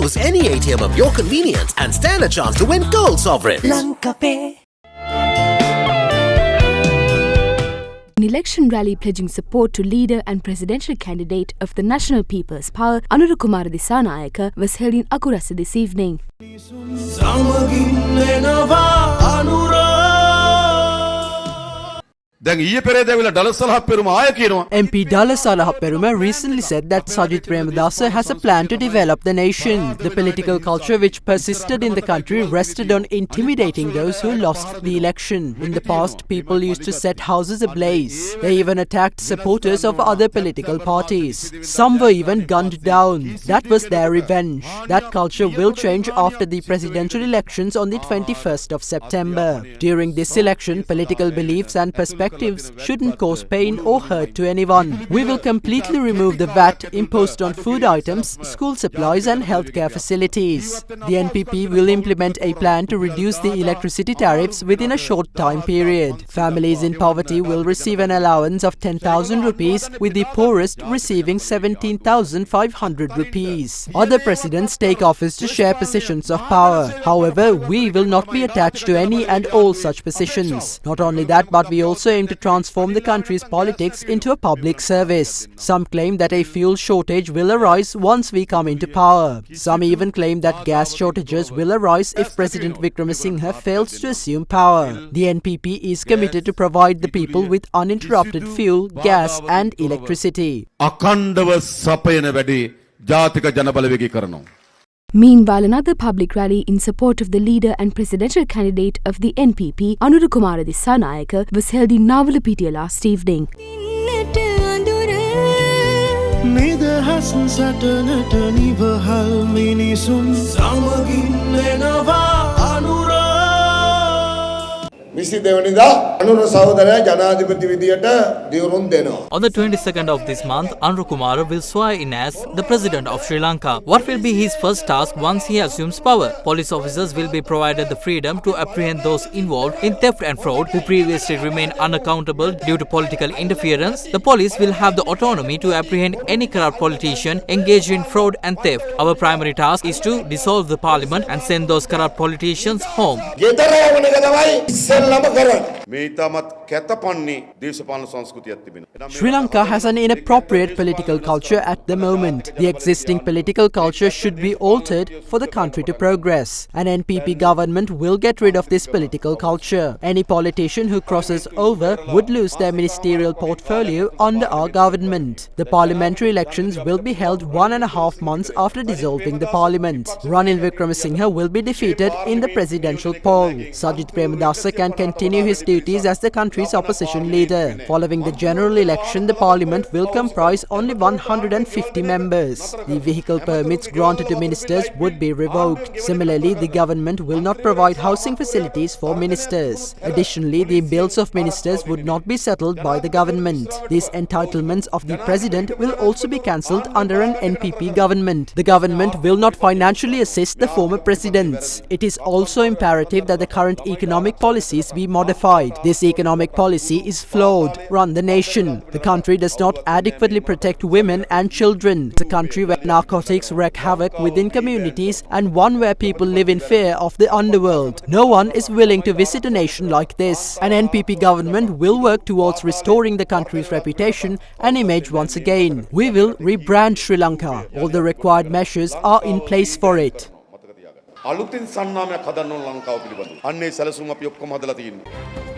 Choose any ATM of your convenience and stand a chance to win gold sovereigns. Lanka Pay. An election rally pledging support to leader and presidential candidate of the National People's Power, Anura Kumara was held in Akurasa this evening. MP Dala Salahapperuma recently said that Sajith Premadasa has a plan to develop the nation. The political culture which persisted in the country rested on intimidating those who lost the election. In the past, people used to set houses ablaze. They even attacked supporters of other political parties. Some were even gunned down. That was their revenge. That culture will change after the presidential elections on the 21st of September. During this election, political beliefs and perspectives shouldn't cause pain or hurt to anyone. We will completely remove the VAT imposed on food items, school supplies and healthcare facilities. The NPP will implement a plan to reduce the electricity tariffs within a short time period. Families in poverty will receive an allowance of 10,000 rupees, with the poorest receiving 17,500 rupees. Other presidents take office to share positions of power. However, we will not be attached to any and all such positions. Not only that, but we also aim to transform the country's politics into a public service. Some claim that a fuel shortage will arise once we come into power. Some even claim that gas shortages will arise if President Wickremesinghe fails to assume power. The NPP is committed to provide the people with uninterrupted fuel, gas and electricity. අඛණ්ඩව සපයන වැඩි ජාතික ජනබලවේගී කරනවා. Meanwhile, another public rally in support of the leader and presidential candidate of the NPP, Anura Kumara was held in Navalapitiya last evening. On the 22nd of this month, Anura Kumara will swear in as the President of Sri Lanka. What will be his first task once he assumes power? Police officers will be provided the freedom to apprehend those involved in theft and fraud who previously remained unaccountable due to political interference. The police will have the autonomy to apprehend any corrupt politician engaged in fraud and theft. Our primary task is to dissolve the parliament and send those corrupt politicians home. Sri Lanka has an inappropriate political culture at the moment. The existing political culture should be altered for the country to progress. An NPP government will get rid of this political culture. Any politician who crosses over would lose their ministerial portfolio under our government. The parliamentary elections will be held 1.5 months after dissolving the parliament. Ranil Wickremesinghe will be defeated in the presidential poll. Sajith Premadasa can continue his duties as the country's opposition leader. Following the general election, the parliament will comprise only 150 members. The vehicle permits granted to ministers would be revoked. Similarly, the government will not provide housing facilities for ministers. Additionally, the bills of ministers would not be settled by the government. These entitlements of the president will also be cancelled under an NPP government. The government will not financially assist the former presidents. It is also imperative that the current economic policies be modified. This economic policy is flawed. Run the nation. The country does not adequately protect women and children. It's a country where narcotics wreak havoc within communities and one where people live in fear of the underworld. No one is willing to visit a nation like this. An NPP government will work towards restoring the country's reputation and image once again. We will rebrand Sri Lanka. All the required measures are in place for it. අලුතින් සන්නාමයක් හදන්න ඕන ලංකාව පිළිබඳව. අන්නේ සැලසුම් අපි ඔක්කොම හදලා තියෙනවා.